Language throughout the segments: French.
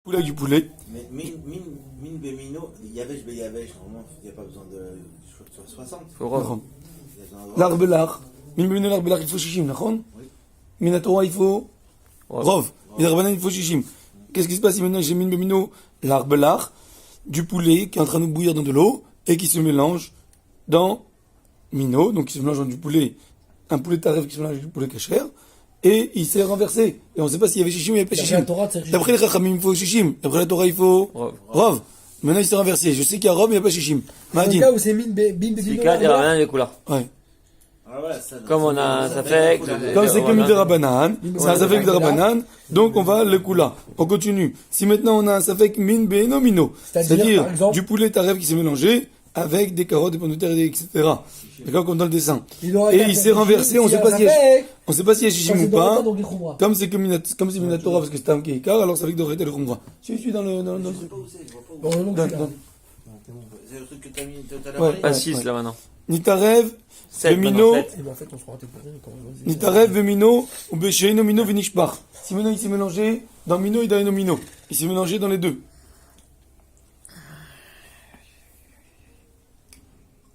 poulet avec du poulet. Mais min bemino, yavesh be yavesh, normalement, il n'y a pas besoin de 60. Faut rendre. L'ar belach. Min bemino l'ar belach, il faut shishim, נכון? Oui. Min haTorah, il faut rov. Min Rabbanan, il faut shishim. Qu'est-ce qui se passe si maintenant j'ai min bemino l'ar belach, du poulet qui est en train de bouillir dans de l'eau et qui se mélange dans mino, donc qui se mélange dans du poulet, un poulet taref qui se mélange avec du poulet kasher, et il s'est renversé. Et on ne sait pas s'il y avait shishim ou il n'y avait pas shishim. D'après les chachamim, il faut shishim. D'après la Torah, il faut rov. Maintenant, il s'est renversé. Je sais qu'il y a rov, mais il n'y a pas shishim. Dans le cas où c'est bim Sika, il y a rien les couleurs. Ouais. Alors voilà, ça, Comme on a ça fait. Comme c'est que de Rabbanan, c'est un safek de Rabbanan, donc on va le kula. On continue. Si maintenant on a un safek min be'eno mino, c'est-à-dire par exemple, du poulet taref qui s'est mélangé avec des carottes, des pommes de terre, etc. D'accord, comme dans le dessin. Et il s'est renversé, on ne sait pas s'il y a shishim ou pas. Comme c'est minatora parce que c'est un keikar, alors ça fait que devrait être le khumra. Je suis dans le je sais truc. pas où c'est, je vois pas où Donne. c'est le truc que t'as mis tout à l'heure. Ouais. Pas 6 là maintenant. Nitarev, 7 Vemino, en fait, on se rend compte. Nitarev, Vemino, ou Besheino, Mino, Venishpar. Si maintenant il s'est mélangé dans Mino et dans Enomino, il s'est mélangé dans les deux.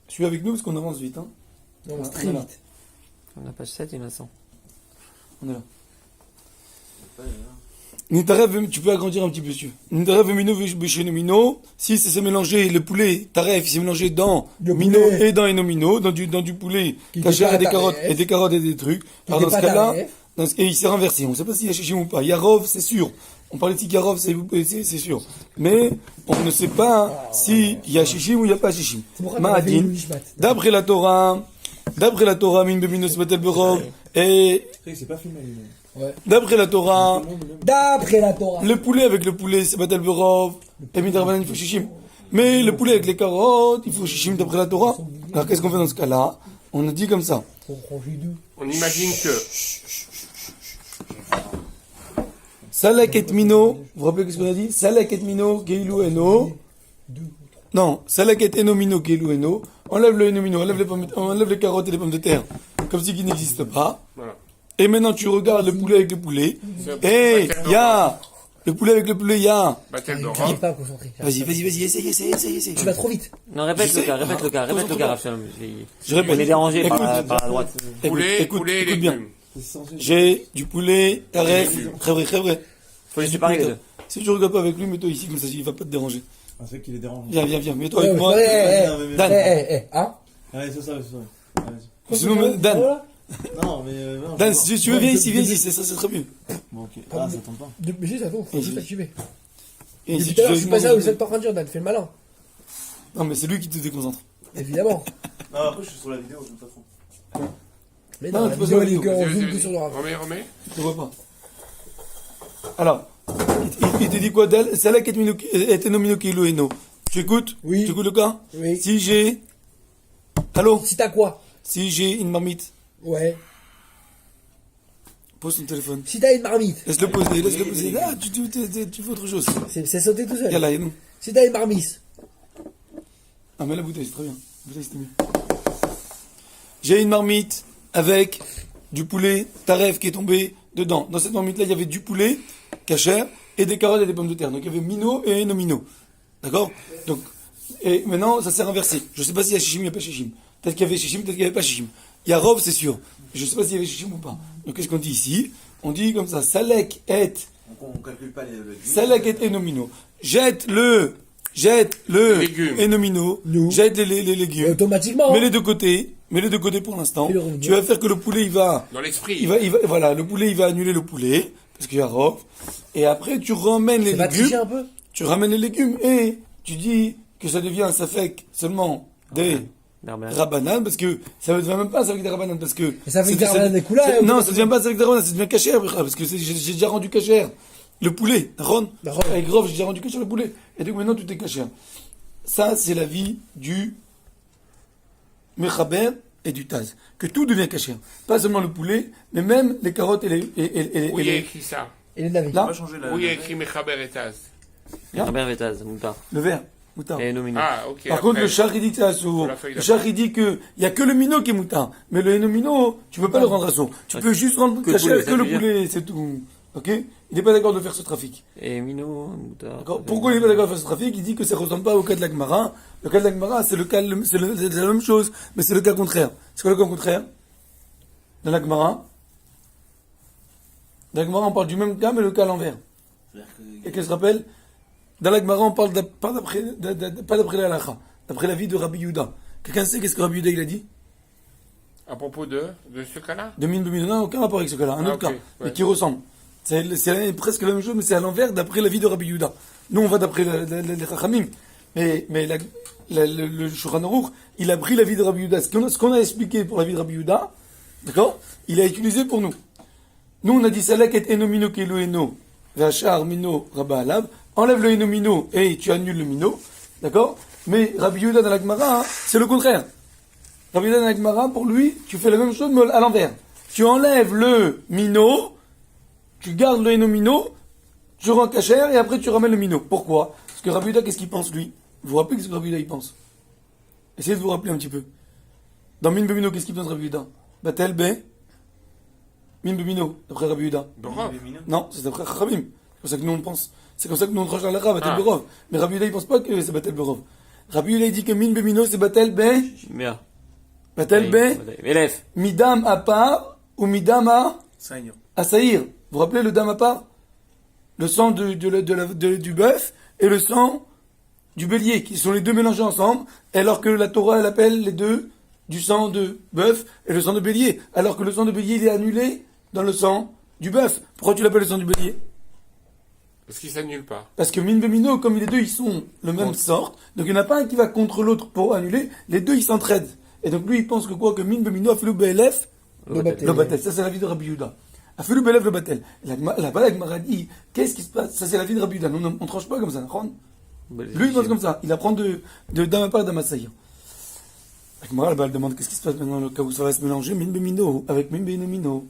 Suis avec nous parce qu'on avance vite. Hein. Non, Voilà, très on est là. vite. On a page 7 et Vincent. On est là. Nitarev, tu peux agrandir un petit peu, si tu veux. Nitarev, Vemino, Besheino, Mino. Si c'est mélangé, le poulet, Taref, il s'est mélangé dans Le Mino poulet. et dans Enomino, dans du poulet, Qui caché était et des pas carottes, Taref. et des carottes et des trucs. Qui Alors dans était ce pas cas-là, Taref. et il s'est renversé. On ne sait pas s'il y a shishim ou pas. Yarov, c'est sûr. On parlait de Yarov, c'est sûr. Mais on ne sait pas s'il y a shishim ou il n'y a pas shishim. C'est pourquoi on a fait Ma'adin, une mishpat. d'après la Torah, min bemino sebatel berov, et C'est pas filmé, lui. d'après la Torah, D'après la Torah. le poulet avec le poulet sebatel berov, et midrabanan il faut shishim. Mais le poulet avec les carottes, il faut shishim d'après la Torah. Alors qu'est-ce qu'on fait dans ce cas-là? On a dit comme ça. On imagine que Salek et mino, vous vous rappelez ce qu'on a dit? Salek et mino, keilu eno. Non, salek et eno mino, keilu eno. Enlève le eno mino, enlève les carottes et les pommes de terre, comme si qui n'existe pas. voilà. Et maintenant tu regardes le poulet avec le poulet. Et il y a le poulet avec le poulet, il y a. Batel de Je Rome. n'arrive pas à me concentrer. Vas-y, essaye. Tu vas trop vite. Non, répète Je le sais. cas, répète le cas, Raphaël. Je répète. On est dérangé par Écoute. par la droite. Poulet et bien. légumes. J'ai du poulet, taref, Légumes. très vrai. Faut laisser parler les deux. Si tu regardes pas avec lui, mets-toi ici, comme ça, il va pas te déranger. Ah, c'est vrai qu'il est dérangeant. Viens, mets-toi avec moi. Dan. Hein? Allez, c'est ça. Vas-y. Sinon, Dan. Non, mais. non, Dan, je si tu veux, viens ici, c'est très bien. Bon, ok. Ah, ça tombe pas. Mais juste, attends, faut juste activer. Et Depuis si tout à l'heure, veux, je suis pas ça où vous êtes en train de dire, Dan, fais le malin. Non, mais c'est lui qui te déconcentre. Évidemment. Non, après, je suis sur la vidéo, je ne pas trop. Mais Non, non, tu la peux vidéo, sur la elle est vidéo. qu'on Vas-y, zoome vas-y, que sur le rap. remets. Je te vois pas. Alors, il te dit quoi d'elle? Salak et enomino kilo eno. Tu écoutes? Oui. Tu écoutes le cas? Oui. Si j'ai. Allô? Si t'as quoi? Si j'ai une marmite, Ouais. pose ton téléphone. Si t'as une marmite, Laisse-le poser. Là, tu fais autre chose. c'est sauté tout seul. Yalla, et nous. Si t'as une marmite, Ah, mais la bouteille, c'est très bien. La bouteille, c'était mieux. J'ai une marmite avec du poulet taref qui est tombé dedans. Dans cette marmite-là, il y avait du poulet cachère et des carottes et des pommes de terre. Donc, il y avait mino et nomino. D'accord? Donc, et maintenant, ça s'est renversé. Je ne sais pas s'il y a chichim ou il n'y a pas chichim. Peut-être qu'il y avait chichim, peut-être qu'il n'y avait pas chichim. Il y a rov, c'est sûr. Je ne sais pas s'il y avait chichim ou pas. Donc, qu'est-ce qu'on dit ici? On dit comme ça, salek et, On calcule pas le salek et enomino. Jette le Légumes. enomino. Nous. Jette les légumes. automatiquement. Mets les deux côtés pour l'instant. Et le revenu. Tu vas faire que le poulet, Dans l'esprit. voilà, le poulet, il va annuler le poulet, parce qu'il y a rov. Et après, tu ramènes les Tu vas tricher légumes. un peu? Tu ramènes les légumes et tu dis que ça devient un safek seulement des rabbanan, parce que ça ne devient même pas un safek des rabbanan, parce que. Mais ça fait des rabbanan des couleurs, c'est- et Non, au- ça devient pas un safek des rabbanan, ça devient caché après, parce que j'ai déjà rendu caché le poulet, Ron. D'accord. Avec Rov, j'ai déjà rendu caché le poulet. Et donc maintenant, tout est caché. Ça, c'est la vie du Mechaber et du Taz. Que tout devient caché. Pas seulement le poulet, mais même les carottes et les. Où il y a écrit ça? Et les navets. Là, On va changer la. Où il y a écrit Mechaber et Taz? Robert Vetaz, Moutar. le vert. Moutarde. Et Nomino. Ah, ok. Par après. contre, le char, il dit que c'est assourd. la feuille Le char, il dit que il y a que le minot qui est moutard. Mais le enomino, tu peux pas le rendre assourd. Tu peux juste rendre Que le caché poulet, que ça le veut dire. poulet, c'est tout. Ok? Il n'est pas d'accord de faire ce trafic. Et Mino, Moutar. D'accord? Pourquoi il n'est pas d'accord de faire ce trafic? Il dit que ça ne ressemble pas au cas de la Gemara. Le cas de la Gemara, c'est c'est la même chose, mais c'est le cas contraire. C'est quoi le cas contraire? Dans la Gemara? Dans la Gemara, on parle du même cas, mais le cas à l'envers. C'est-à-dire Et qu'est-ce que se rappelle? Dans la Gemara, on parle pas d'après la halakha, d'après la vie de Rabbi Yehuda. Quelqu'un sait qu'est-ce que Rabbi Yehuda il a dit? À propos de ce cas-là? De Min Bemino, non, aucun rapport avec ce cas-là, un autre ok, cas, ouais. mais qui ressemble. C'est presque la même chose, mais c'est à l'envers d'après la vie de Rabbi Yehuda. Nous, on va d'après les Chachamim. Mais le Shulchan Aruch, il a pris la vie de Rabbi Yehuda. Ce qu'on a expliqué pour la vie de Rabbi Yehuda, d'accord? Il a utilisé pour nous. Nous, on a dit Salek et Enomino Kelo Eno, Vachar Mino Rabba Alav. Enlève le Enomino et tu annules le Mino, d'accord? Mais Rabbi Yehuda dans la Gemara, c'est le contraire. Rabbi Yehuda dans la Gemara, pour lui, tu fais la même chose, mais à l'envers. Tu enlèves le Mino, tu gardes le Enomino, tu rends cachère et après tu ramènes le Mino. Pourquoi? Parce que Rabbi Yehuda, qu'est-ce qu'il pense lui? Vous vous rappelez ce que Rabbi Yehuda il pense? Essayez de vous rappeler un petit peu. Dans Min Bemino, qu'est-ce qu'il pense Rabbi Yehuda? Batel Be Min Bemino, d'après Rabbi Yehuda. Borov. Non, c'est d'après Chachamim. C'est comme ça que nous on pense. C'est comme ça que nous on tranche la halakha, Batel Berov. Mais Rabbi Yehuda il pense pas que c'est Batel Berov. Rabbi Yehuda il dit que Min Bemino c'est Batel Be Bien. Batel Be Élève. Midam à part ou Midam à Saïr. Vous vous rappelez le dam à part? Le sang du bœuf et le sang du bélier, qui sont les deux mélangés ensemble, alors que la Torah elle appelle les deux du sang de bœuf et le sang de bélier, alors que le sang de bélier il est annulé dans le sang du bœuf. Pourquoi tu l'appelles le sang du bélier? Parce qu'il s'annule pas. Parce que Min Bemino, comme les deux ils sont le même sorte, donc il n'y en a pas un qui va contre l'autre pour annuler, les deux ils s'entraident. Et donc lui il pense que quoi? Que Min Bemino a fait le BLF, Le Batel. le Batel. Ça c'est la vie de Rabbi Yehuda. A fait le BLF, le Batel. Là-bas la Gemara dit, qu'est-ce qui se passe? Ça c'est la vie de Rabbi Yehuda. Nous, on tranche pas comme ça, d'accord? Lui il pense comme ça. Il apprend de Damapar et d'Amasaïr. La Gemara elle demande qu'est-ce qui se passe maintenant le cas où ça va se mélanger Min Bemino avec Min Benomino.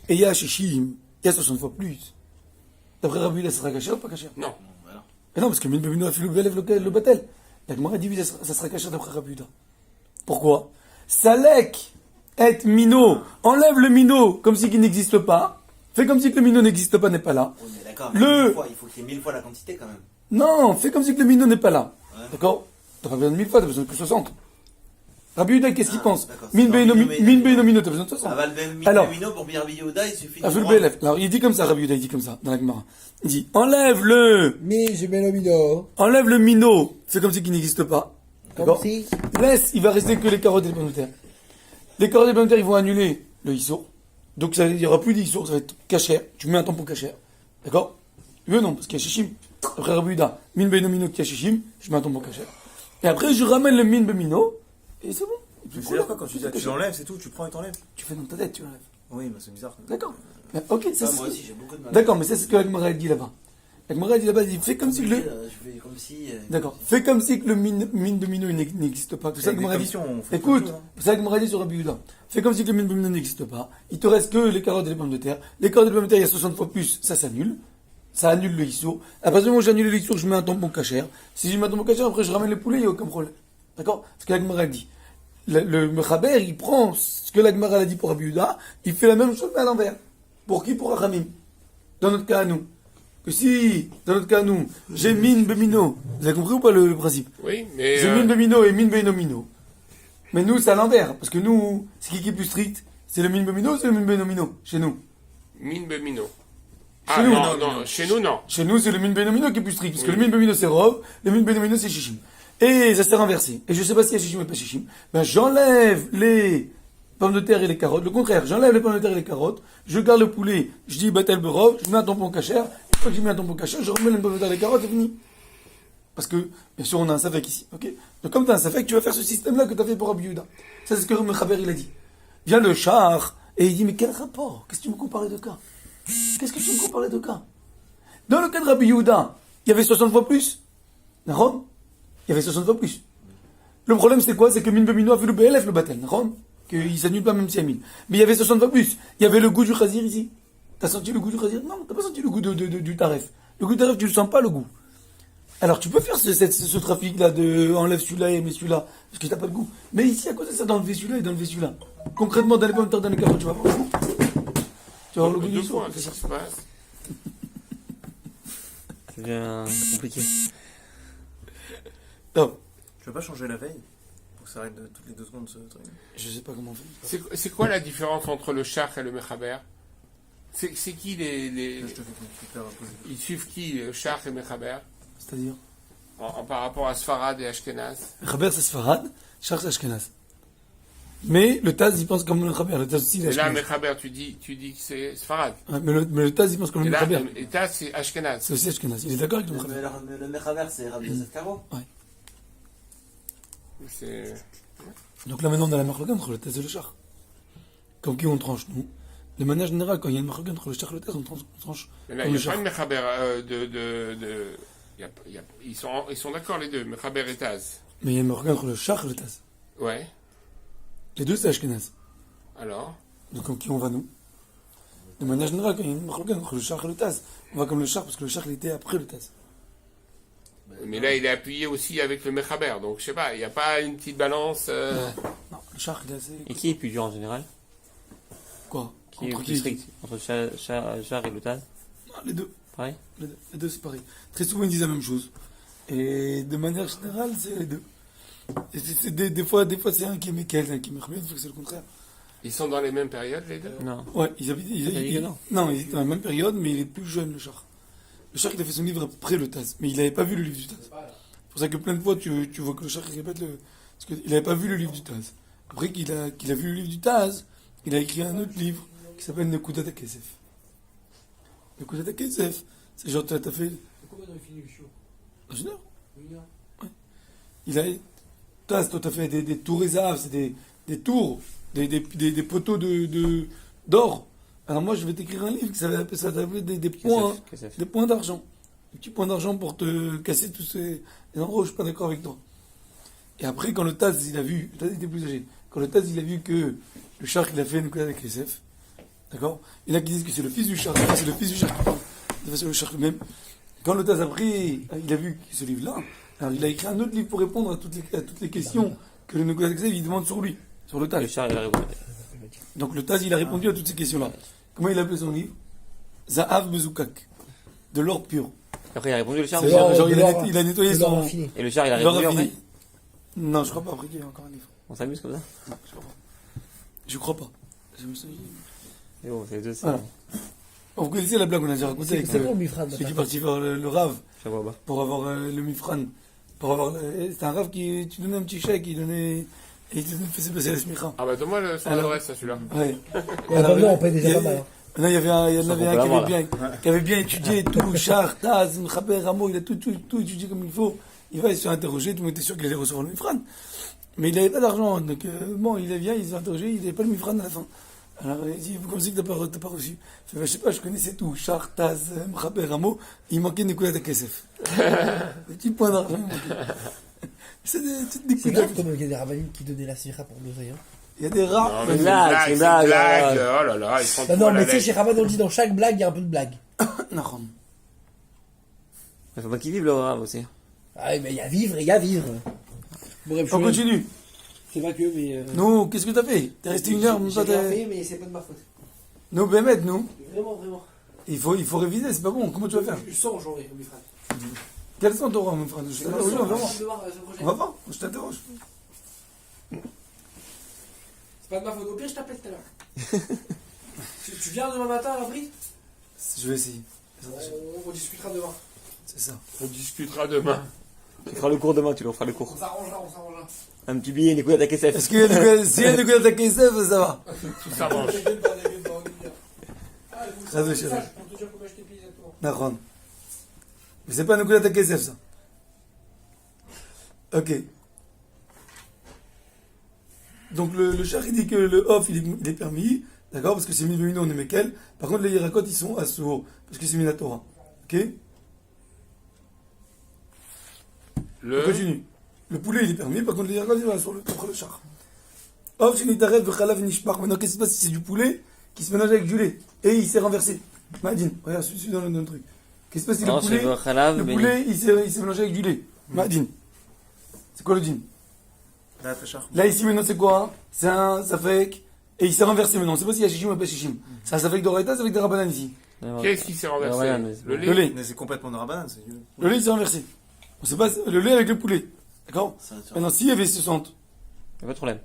Et il y a Shishim, il y a 60 fois plus. D'après Rabbi Yehuda, ça sera caché ou pas caché? Non. Voilà. Et non, parce que Min Bemino a fait le BLF, le Batel. La Gemara dit oui, ça sera caché d'après Rabbi Yehuda. Pourquoi? Salek et Mino. Enlève le Mino comme si il n'existe pas. Fais comme si que le Mino n'existe pas, n'est pas là. On est d'accord, Le- il faut qu'il y ait 1000 fois la quantité quand même. Non, fais comme si que le Mino n'est pas là. Ouais. D'accord? T'as pas besoin de 1000 fois, t'as besoin de que 60. Rabbi Yehuda, qu'est-ce qu'il Ah, pense? d'accord, Min c'est dans Beino Mino, t'as besoin de 60. Aval Alors- Mino pour Rabbi Yehuda, il suffit Ah, de fais le prendre- BLF. Alors, il dit comme ça, Rabbi Yehuda, il dit comme ça, dans la Gemara. Il dit, enlève le Mino, fais comme si qu'il n'existe pas. Comme D'accord? si. Laisse, il va rester que les carottes et les pommes de terre. Les carottes et les pommes de terre, ils vont annuler le issour. Donc, il n'y aura plus d'issour, ça va être cachère. Tu mets un tampon cachère. D'accord? Oui, non, parce qu'il y a Shishim. Après Rabbi Yehuda, Min Beino qui a Shishim, je mets un tampon cachère. Et après, je ramène le Min Bemino, et c'est bon. Et puis, C'est-à-dire quoi quand tu dis c'est tu l'enlèves, c'est tout, tu prends et t'enlèves? Tu fais dans ta tête, tu l'enlèves. Oui, mais c'est bizarre. D'accord. Mais, ok, ça Ah, c'est. moi aussi, j'ai beaucoup de mal. D'accord, mais c'est ce que la Gemara elle dit là-bas. La Gemara elle dit là-bas, elle dit, fais comme si que le. Je fais comme si. D'accord. Fais comme si que le mine de Mino n'existe pas. C'est ça que Avec Gemara des dit. commissions, on fait Écoute, tout, hein. c'est ça que Gemara dit sur Rabbi Yehuda. Fais comme si que le mine de Mino n'existe pas. Il te reste que les carottes et les pommes de terre. Les carottes et les pommes de terre, il y a 60 fois plus, ça s'annule. Ça annule le issour. À partir du moment où j'annule le issour, je mets un tampon cachère. Si je mets un tampon cachère, après je ramène le poulet, il n'y a aucun problème. D'accord? Ce que la Gemara elle dit. Le Mechaber, il prend ce que la Gemara elle a dit pour Rabbi Yehuda, il fait la même chose mais à l'envers. Pour qui? Pour Achamim. Dans notre cas à nous. Que si, dans notre cas à nous, j'ai Min Bemino. Vous avez compris ou pas le principe? Oui, mais. J'ai Min Bemino et Min Benomino. Mais nous, c'est à l'envers. Parce que nous, c'est qui est plus strict? C'est le Min Bemino ou c'est le Min Benomino? Chez nous. Min Bemino. Chez Ah nous, non, non, chez nous, non. Chez nous, c'est le Min Benomino qui est plus strict. Parce que le Min Bemino, c'est Rov. Le Min Benomino, c'est Shishim. Et ça s'est renversé. Et je sais pas s'il y a Shishim ou pas Shishim. Ben, j'enlève les pommes de terre et les carottes. Le contraire, j'enlève les pommes de terre et les carottes. Je garde le poulet. Je dis Batel Berov. Je mets un tampon cachère. Une fois que j'ai mis un tampon cachère, je remets les pommes de terre et les carottes, c'est fini. Parce que, bien sûr, on a un safek ici. Ok? Donc, comme tu as un safek, tu vas faire ce système-là que tu as fait pour Rabbi Yehuda. Ça, c'est ce que le Mechaber, il a dit. Vient le char, et il dit, mais quel rapport? Qu'est-ce que tu me compares les deux cas? Qu'est-ce que tu me compares les deux cas? Dans le cas de Rabbi Yehuda, il y avait 60 fois plus. D'accord? Il y avait 60 fois plus. Le problème, c'est quoi? C'est que Min Bemino a fait le BLF, le Batel. D'accord? Qu'il s'annule pas même si il y a 1000. Mais il y avait 60 fois plus. Il y avait le goût du chazir ici. T'as senti le goût du chazir? Non, t'as pas senti le goût du taref. Le goût du taref, tu le sens pas, le goût. Alors, tu peux faire ce trafic-là de enlève celui-là et mets celui-là, parce que t'as pas de goût. Mais ici, à cause de ça, d'enlever celui-là et d'enlever celui-là. Concrètement, dans les pommes de terre, dans les carottes, tu vas voir. Tu vas avoir le goût Deux du fois, soir. qu'est-ce qui se passe? Ça devient compliqué. Non, Tu veux pas changer la veille pour que ça arrête de, toutes les 2 secondes ce truc? je sais pas comment on fait. C'est quoi la différence entre le char et le mechaber? C'est qui les... Je te fais super imposer. Ils suivent qui, le char et mechaber? C'est-à-dire Par rapport à Sfarad et Ashkenaz? Chaber, c'est Sfarad, Char, c'est Ashkenaz. Mais le Taz, il pense comme le Chaber. Le Taz aussi, il est Et là, Ashkenaz. mechaber, tu dis que c'est Sfarad. Ouais, mais le Taz, il pense comme Et le là, Chaber. et là, c'est Ashkenaz. C'est aussi Ashkenaz. Il est d'accord avec le Chaber. Mais le Mechaber, c'est Rabbi Yosef Karo. C'est... Donc là, maintenant, on a la marque entre le Taz et le Char. Comme qui on tranche, nous. De manière générale, quand il y a une marque entre le Char et le Taz, on tranche Mais là, comme il le n'y a pas Char. de mechaber ils sont d'accord les deux, mechaber et Taz. Mais il y a une marque entre le Char et le Taz. Ouais. Les deux, c'est Ashkenaz. Alors? Donc, comme qui on va, nous. De manière générale, quand il y a une marque entre le Char et le Taz, on va comme le Char, parce que le Char, il était après le Taz. Mais là, il est appuyé aussi avec le mechaber. Donc, je sais pas, il n'y a pas une petite balance. Non, le Char, il est assez. Et qui est plus dur en général? Quoi Qui est Entre plus strict? Entre Char et le Taz? Non, les deux. Pareil? Les deux, c'est pareil. Très souvent, ils disent la même chose. Et de manière générale, c'est les deux. Et des fois, c'est un qui est Mekel, un qui est Mehmed, c'est le contraire. Ils sont dans les mêmes périodes, les deux? Non. Ouais, ils habitent. T'as dit que non. Non, ils étaient dans la même période, mais il est plus jeune, le Char. Le Char, il a fait son livre après le Taz, mais il n'avait pas vu le livre du Taz. C'est pour ça que plein de fois, tu vois que le Char, il répète le. Parce qu'il n'avait pas vu le livre du Taz. Après qu'il a vu le livre du Taz, il a écrit un autre livre qui s'appelle Nekudat HaKesef. Nekudat HaKesef, c'est genre, t'as fait. Combien on a fini le show? Dans une heure. Une heure. Il a. Taz, toi, t'as fait des tours et zahav, c'est des tours, des poteaux d'or. Alors moi, je vais t'écrire un livre qui s'appelle des points, Kesef. des points d'argent. Des petits points d'argent pour te casser tous ces endroits où je suis pas d'accord avec toi. Et après, quand le Taz, il a vu, le Taz était plus âgé, quand le Taz, il a vu que le Char, il a fait une avec Kesef, d'accord? Il y en a qui disent que c'est le fils du Char, c'est le fils du Char qui parle, c'est le Char lui-même. Quand le Taz, après, il a vu ce livre-là, alors il a écrit un autre livre pour répondre à toutes les questions que le Nekudat HaKesef, il demande sur lui, sur le Le Taz. Char, il arrive. Donc le Taz, il a répondu à toutes ces questions-là. Comment il a appelé son livre? Zahav Bezoukak, de l'or pur. Après, il a répondu le Char. C'est ou l'or. pas Genre, l'or, il a nettoyé C'est l'or son. infini. Et le Char, il a l'or répondu raffiné. après. Non, je crois pas. Après qu'il y a encore un livre. On s'amuse comme ça? Non, je crois pas. Je crois pas. Je me suis dit- Et bon, c'est les deux, c'est. Voilà. Vous connaissez la blague qu'on a déjà racontée avec C'est bon, Mifran. celui qui est parti voir le Rav Je vois pas. pour avoir le Mifran. C'était un Rav qui. Tu donnais un petit chèque, il donnait. Et il te faisait passer la smicha. Ah bah donne-moi son Alors- adresse, celui-là. Ouais. Ouais, Alors, maintenant, on paye il y déjà a- pas mal. hein. Non, il y avait un, Ça, on peut qui l'avoir, avait qui avait bien étudié tout, Char, Taz, Mchaber, Ramo, il a tout étudié comme il faut. Il va se faire interroger, tout le monde était sûr qu'il allait recevoir le Mifran. Mais il n'avait pas d'argent, donc bon, il vient, il s'est interrogé, il n'avait pas le Mifran à la fin. Alors il dit, vous pensez que t'as pas reçu? Il fait, bah, je sais pas, je connaissais tout, Char, Taz, Mchaber, Ramo, il manquait Nekudat HaKesef. Des petits points d'argent, il manquait. C'est des petites C'est grave découvertes. comme il y a des ravanim qui donnaient la smicha pour l'oseille. Hein. Il y a des rares. Non, mais C'est c'est une blague, une c'est une blague, blague, Oh là là, ils sont Bah trop non, à la mais tu sais, lettre. chez Ravan, on dit dans chaque blague, il y a un peu de blague. Non. Il faut pas qu'il vive le Rav aussi. Ah oui, mais il y a vivre et il y a vivre. Bref, On continue. C'est pas que, mais. Nous, qu'est-ce que t'as fait? T'es resté une heure, même pas J'ai rien t'es. fait, mais c'est pas de ma faute. Nous, Bémet, nous. Vraiment, vraiment. Il faut réviser, c'est pas bon. Comment tu vas faire? Je sens en janvier, Mifran. Quels sont ton rang, mon frère? Je t'interroge, on va voir. On va voir, je t'interroge. C'est pas de ma faute. Au pire, je t'appelle tout à l'heure. Tu viens demain matin à l'abri? Je vais essayer. On discutera demain. C'est ça. On discutera demain. Tu feras le cours demain, tu leur feras le cours. On s'arrangera, on s'arrangera. Un petit billet, une écoute à KSF. Est-ce qu'il y a s'il y a des gars d'attaquer ça va? Tout ça mange. Très bien, chérie. Pour te dire combien je t'ai payé exactement. D'accord. Mais c'est pas un coup d'attaquer ça, ça. Ok. Donc le char il dit que le off il est permis, d'accord, parce que c'est mis on est Mekel. Par contre les Yirakot ils sont à Sour, parce que c'est mis la Torah. Ok. On continue. Le poulet il est permis, par contre les Yirakot ils vont sur le char. Off c'est Nitaret Vechalav Nishpar. Maintenant qu'est-ce qui se passe si c'est du poulet qui se mélange avec du lait et il s'est renversé? Madine, regarde, celui dans le truc. Qu'est-ce qui se passe si Non, le poulet, c'est le Khalav, le mais- poulet il s'est mélangé avec du lait? Madine. C'est quoi le djinn? Là, très cher. Là, ici, maintenant, c'est quoi? C'est un safek et il s'est renversé maintenant. On sait pas s'il y a shishim ou pas shishim. Ça fait que d'Oraita, ça fait que de Rabbanan ici. Qu'est-ce qui s'est renversé? Ouais, mais c'est Le bon. lait. Le lait. Mais c'est complètement de Rabanan, c'est Le lait, il s'est renversé. On sait pas, le lait avec le poulet. D'accord? Ça, tu vois. Maintenant, s'il y avait 60, Y a pas de problème.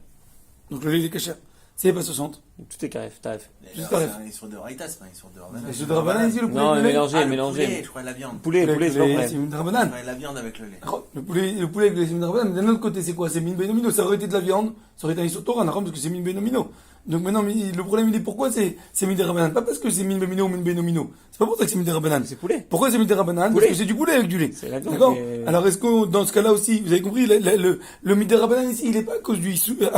donc le lait, il est caché. S'il n'y avait pas 60, Tout est carré, tarif. Mais Juste alors, arrête. c'est un histoire de Raïta, c'est pas une histoire de Rabanan. c'est de Rabbanan ici, le poulet. Non, le mais lait. mélangez, Ah, le mélangez. poulet, je crois la viande. Poulet, Le poulet, c'est pas lait, vrai. c'est une Je Rabbanan. crois la viande avec le lait. Le poulet avec le sémin de Rabbanan, mais d'un autre côté, c'est quoi? C'est min benomino. Ça aurait été de la viande, ça aurait été un sur Torah, parce que c'est min benomino. Donc maintenant, le problème, il est pourquoi c'est min de Rabbanan? Pas parce que c'est min benomino ou min benomino. C'est pas pour ça que c'est min de Rabbanan. C'est poulet. Pourquoi c'est min de Rabbanan? Parce Poulet. que c'est du poulet avec du lait. C'est la viande. D'accord? mais- Alors est-ce que dans ce cas-là aussi, vous avez compris, le min de Rabbanan ici, il est pas à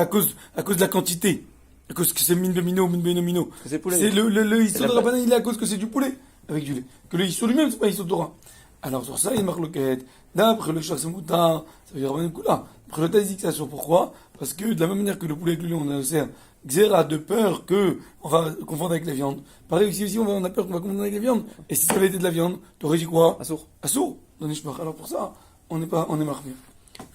cause à cause de la quantité. À cause que c'est min benomino ou min benomino. Parce que c'est poulet. C'est le C'est Issur la de Rabbanan, il est à cause que c'est du poulet avec du lait. Que le Issur lui-même, c'est pas Issur Torah. Alors sur ça, il marque le quête. D'après le Shach Semoutar, ça veut dire Rabbanan Kula. Après le Taz dit que ça sur pourquoi? Parce que de la même manière que le poulet avec le lait, on a aussi Xéra de peur que on va confondre avec la viande. Pareil ici aussi, on a peur qu'on va confondre avec la viande. Et si ça avait été de la viande, t'aurais dit quoi? Assour. Assour. Dans les shmach. Alors pour ça, on est marqué.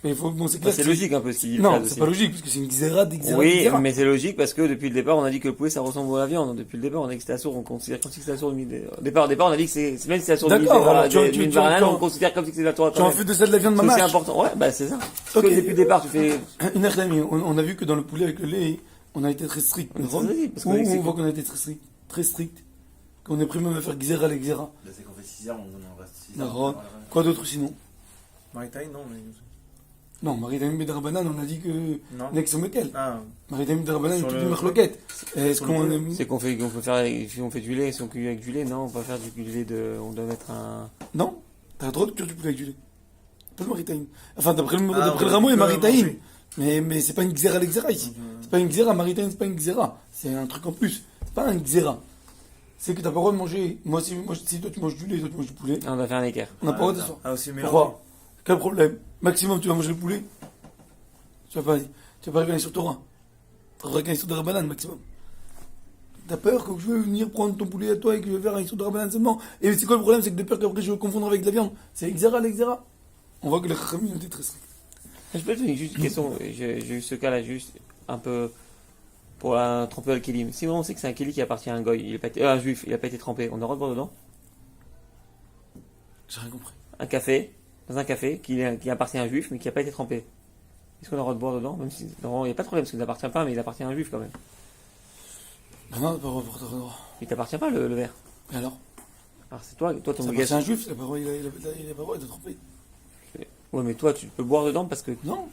Mais il faut, bon, c'est clair. C'est que logique un peu ce qu'il dit. Non, Fred, c'est aussi. pas logique, parce que c'est une Xéra des Xéra. Oui, mais c'est logique parce que depuis le départ, on a dit que le poulet ça ressemble à la viande. Depuis le départ, on a dit que c'était assour, on considère comme si c'était assour de Au départ, on a dit que c'est même si c'est assour de D'accord, alors tu on considère comme si c'était la Torah. Tu en fais de ça de la viande C'est mamache. important. Ouais, bah c'est ça. Parce Ok. que depuis le départ, tu fais. Une heure d'amis, on a vu que dans le poulet avec le lait, on a été très strict. Mais D'accord? ça, vas-y, parce Où que c'est on voit quoi qu'on a été très strict. Très strict. Qu'on est pris même à faire Xéra les Xéra. Là, c'est qu'on fait 6 heures, on en reste 6 heures. D'accord. Quoi d'autre sinon? Maritaï, non, mais. Non, Marie-Tamim Bedrabanan, on a dit que. Non. Nexomekel. Ah, Marie-Tamim Bedrabanan, il Sur est le- tout marloquette. Est-ce sur qu'on le est. C'est qu'on peut faire, si on fait du lait, si on cuit avec du lait, non, on va faire du lait on doit mettre un. Non? T'as le droit de cuire du poulet avec du lait. Pas le Marie-Tamim. Enfin, d'après le Ah, rameau, il y a on peut Marie-Tamim. manger. Mais c'est pas une Xéra les Xéra ici. C'est pas une Xéra, Marie-Tamim, c'est pas une Xéra. C'est un truc en plus. C'est pas un Xéra. C'est que t'as pas le droit de manger. Si toi tu manges du lait, toi tu manges du poulet, Ah, on va faire un équerre. on n'a pas le droit de s'asseoir. Ah, aussi mélange. Pourquoi? Quel problème? Maximum, tu vas manger le poulet. Tu vas pas regarder sur Torah. Tu vas regarder sur de Rabbanan, maximum. T'as peur que je veux venir prendre ton poulet à toi et que je vais faire un sur de Rabbanan seulement. Et c'est quoi le problème? C'est que de peur qu'après je vais confondre avec de la viande. C'est Xéra, l'Xéra. On voit que les Chachamim étaient très stricts. Je peux te faire juste une question. J'ai eu ce cas-là juste un peu pour un trempeur al kélim. Si on sait que c'est un kéli qui appartient à un goy, il est pas été, un juif, il a pas été trempé, on a le droit de boire dedans J'ai rien compris. un café, dans un café qui appartient à un juif mais qui n'a pas été trempé. Est-ce qu'on a le droit de boire dedans? Même si non, il n'y a pas de problème parce qu'il n'appartient pas, mais il appartient à un juif quand même. Non, t'as pas le droit. Il t'appartient pas le verre. Et alors? Alors c'est toi ton C'est obligation. un juif, il a pas le droit de tromper. Ouais, mais toi tu peux boire dedans parce que Non,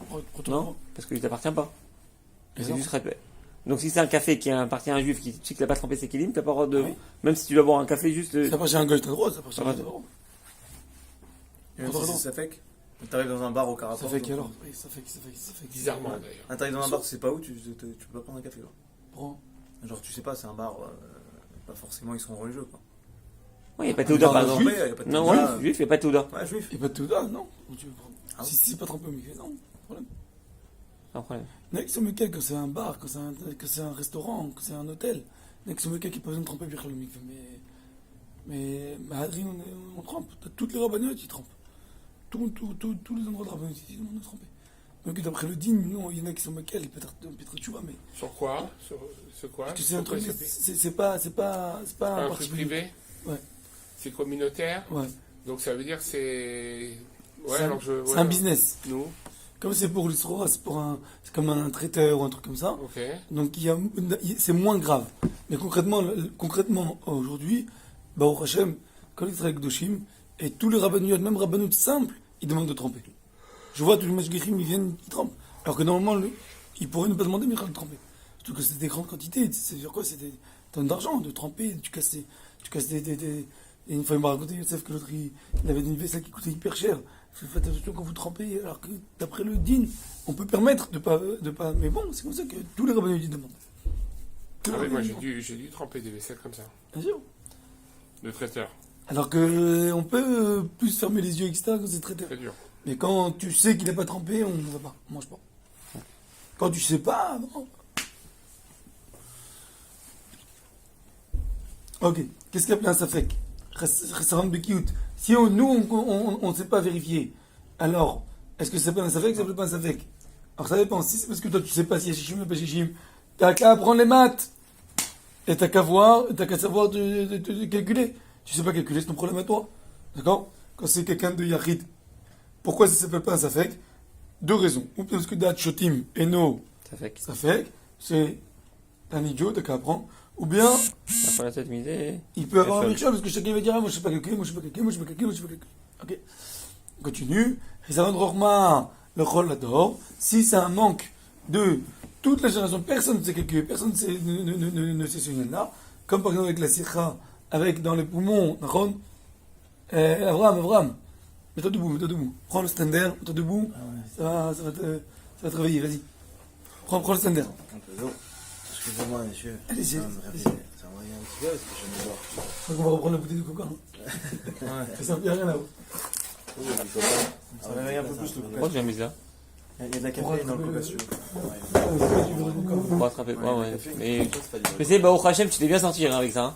non, parce qu'il t'appartient pas. Et C'est non. juste respect. Donc si c'est un café qui appartient à un juif qui tu sais qu'il n'a pas trempé ses kélim, t'as pas le droit de. Oui. Même si tu dois boire un café juste. Ça appartient à un goy, t'as le droit, ça appartient à un goy, t'as le droit. Et même Pardon. si ça fait que. T'arrives dans un bar au Ça Caraport. fait alors? Oui, ça fait. Bizarrement d'ailleurs. Ah, t'arrives dans un bar, tu sais pas où, tu peux pas prendre un café, quoi. Pourquoi? Genre, tu sais pas, c'est un bar, pas forcément, ils sont religieux, quoi. Ouais, il n'y a pas de Théoda Ah, par juif, exemple. Après, y a pas de Non, Théoda. ouais, juif, il n'y a pas de Théoda. Ouais, juif. Il n'y a pas de Teuda, non? Comment tu veux prendre? Ah Si c'est pas trempé au mikvé, non, problème. Pas de problème. Nexomekel, quand c'est un bar, quand c'est un restaurant, quand c'est un hôtel, Nexomekel qui n'a pas besoin de tremper bien le mikvé. Mais Mahadri, on trempe. T'as toutes les rabbanotes, ils trempent. Tous les endroits de rabbanotes, ils demandent de tremper. Donc d'après le digne, non, il y en a qui sont Mekel, peut-être tu vois, mais. Sur quoi? Sur quoi? Parce que c'est un truc, Sur quoi c'est pas un un truc particulier. privé? Ouais. C'est communautaire? Ouais. Donc ça veut dire que c'est. Ouais, C'est un- alors je. C'est ouais, un business. Nous? Comme c'est pour l'Isroa, c'est comme un traiteur ou un truc comme ça. Ok. Donc c'est moins grave. Mais concrètement aujourd'hui, Baruch Hashem, quand il travaille avec Doshim, et tous les rabbanoutes, même rabbanoutes simples, ils demandent de tremper. Je vois tous les mashgichim, ils viennent, ils trempent. Alors que normalement, ils pourraient ne pas demander, mais ils de tremper. Surtout que c'est des grandes quantités. C'est-à-dire quoi? C'est des tonnes d'argent de tremper. Tu casses des. Et une fois, il m'a raconté, Youssef, que l'autre, il avait une vaisselle qui coûtait hyper cher. Faites attention quand vous trempez, alors que d'après le din, on peut permettre de pas. Mais bon, c'est comme ça que tous les rabbanoutes ils demandent. Tous les Ah oui, moi rabbanoutes j'ai dû tremper des vaisselles comme ça. Bien sûr. Le traiteur. Alors que on peut plus fermer les yeux, etc., quand c'est traité. Très dur. Mais quand tu sais qu'il n'est pas trempé, on ne va pas, on mange pas. Quand tu sais pas, non. Ok, qu'est-ce qu'il y a plein Safek? Restaurant Bekiout. Si nous, on ne sait pas vérifier, alors, est-ce que c'est pas un Safek, ça s'appelle pas un Safek? Alors ça dépend. Si c'est parce que toi tu sais pas s'il y a Shishim ou pas Shishim, T'as qu'à apprendre les maths. Et t'as qu'à voir, t'as qu'à savoir de calculer. Tu sais pas calculer, c'est ton problème à toi. D'accord? Quand c'est quelqu'un de Yachid. Pourquoi ça s'appelle pas un Safek? Deux raisons. Ou parce que Dat Shotim et No Ça fait que Safek, c'est un idiot, t'as qu'à apprendre. Ou bien, après la tête misée. il peut avoir un Personne. Mircha parce que chacun va dire, ah, moi je sais pas calculer, moi je sais pas calculer, moi je sais pas calculer, moi je sais pas calculer. Ok. On continue. Hisaron Rochma, le Chol l'adore. Si c'est un manque de toute la génération, personne ne sait calculer, personne ne sait ce lien-là. Comme par exemple avec la Sikha, avec dans les poumons, Nachon, Avram, mets-toi debout. Prends le stander, mets-toi debout. Ça va te réveiller, vas-y. Prends le stander. Un peu d'eau. Excusez-moi, monsieur. Allez-y, Ça me allez-y. réveille. Ça me réveille un petit peu parce que je me dors. Je crois qu'on va reprendre la bouteille de coca. Hein. Ça ne rien là-haut. Oh, du copain. Ça réveille un peu plus le Pourquoi tu l'as mis là? Il y a de la caféine dans le coca, si tu veux. Pour rattraper. Ouais. Mais, Ça, c'est pas du mais c'est, bah, au Hachem, tu t'es bien sorti hein, avec ça. Hein.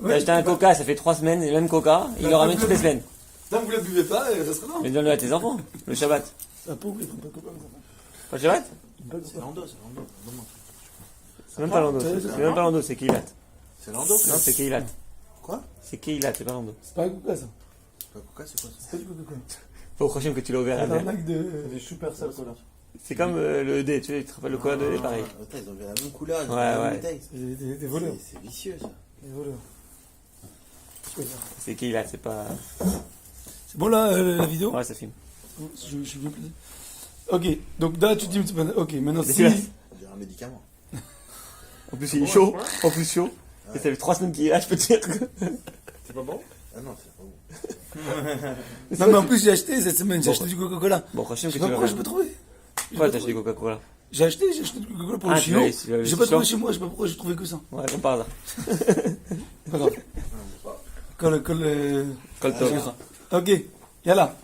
T'as acheté un coca, ça fait 3 semaines, le même coca, il le ramène toutes les semaines. Là, vous ne le buvez pas, ça sera non. Mais donne-le à tes enfants, le Shabbat. Ah, pauvre, ils prennent pas de coca. Pas le Shabbat? C'est Lando, c'est Lando. Non, C'est même pas Lando, c'est même pas Lando, c'est Keilat. c'est Lando. Non, c'est Keilat. Quoi? C'est Keilat, c'est pas Lando. C'est pas un coca, ça. C'est pas Coca, c'est quoi ça? C'est pas du coca. Pas au Hachem que tu l'as ouvert à C'est un la mec de. Des super sales cola. C'est comme le D, tu sais, tu te rappelles le cola de D, pareil. Attends, ils ont vu la même couleur, ils ont Ouais, vu la même ouais. bouteille. Des voleurs. C'est vicieux ça. Des voleurs. C'est Keilat, c'est pas. C'est bon là, la vidéo? Ouais, ça filme. Je suis bien placé. Ok, donc là, tu dis, c'est pas. Ok, maintenant, C'est si. là. On dirait un médicament. En plus, il est chaud, en plus chaud. Et ça fait 3 semaines qu'il est là, je peux te dire que. C'est pas bon? Ah non, c'est pas bon. Non, mais en plus, j'ai acheté cette semaine, j'ai acheté du Coca-Cola. Bon, Hachem, Je que sais tu pas l'as pourquoi je peux trouver. Pourquoi t'as acheté du Coca-Cola? J'ai acheté du Coca-Cola pour Ah, le tu chino. l'avais- tu l'avais J'ai pas sur- trouvé chez moi, je sais pas pourquoi j'ai trouvé que ça. Ouais, comme par hasard. Pas grave. Colle. Colton. Ok, yalla.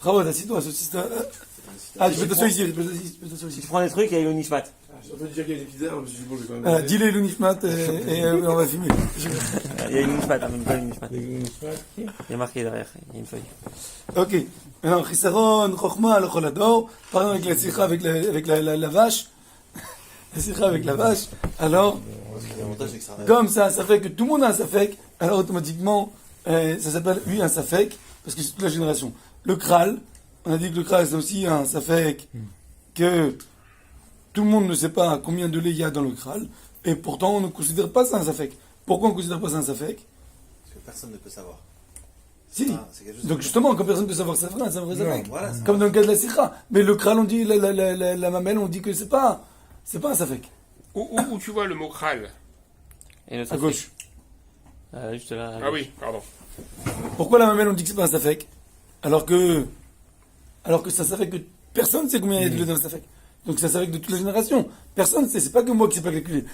Bravo, assis-toi, saucisse-toi. Ah, je peux t'asseoir ici, je peux t'asseoir Si ici. tu prends des trucs, il y a le Nishmat. Je suis en train de dire qu'il y a des pizzas, je me suis dit, bon, je vais quand même. Dis-les l'unifmat et on va filmer. Il y a une Nishmat, on ne pas une Nishmat. Il y a marqué derrière, il y a une feuille. Ok. Maintenant, Chisaron, Chochma, le Cholador. Par exemple, avec la sikha, avec la vache. La sikha avec la vache. Alors, L'avantage, c'est que ça comme ça fait que tout le monde a un safek, alors automatiquement, ça s'appelle, lui, un safek, parce que c'est toute la génération. Le Kral, on a dit que le Kral, c'est aussi un safek, que tout le monde ne sait pas combien de lait il y a dans le Kral, et pourtant, on ne considère pas ça un safek. Pourquoi on ne considère pas ça un safek? Parce que personne ne peut savoir. Si. Ah, c'est quelque chose Donc de- justement, quand personne ne peut savoir que c'est vrai, c'est un vrai safek. Voilà, c'est Comme dans le cas de la sikha. Mais le Kral, on dit, la mamelle, on dit que c'est pas un safek. Où tu vois le mot kral? Et le À safek. gauche. Juste là. Ah oui, pardon. Pourquoi la mamelle on dit que c'est pas un safek alors que ça safek que personne ne sait combien il y a de lait dans le safek. Donc ça safek de toute la génération. Personne ne sait, c'est pas que moi qui sais pas calculer.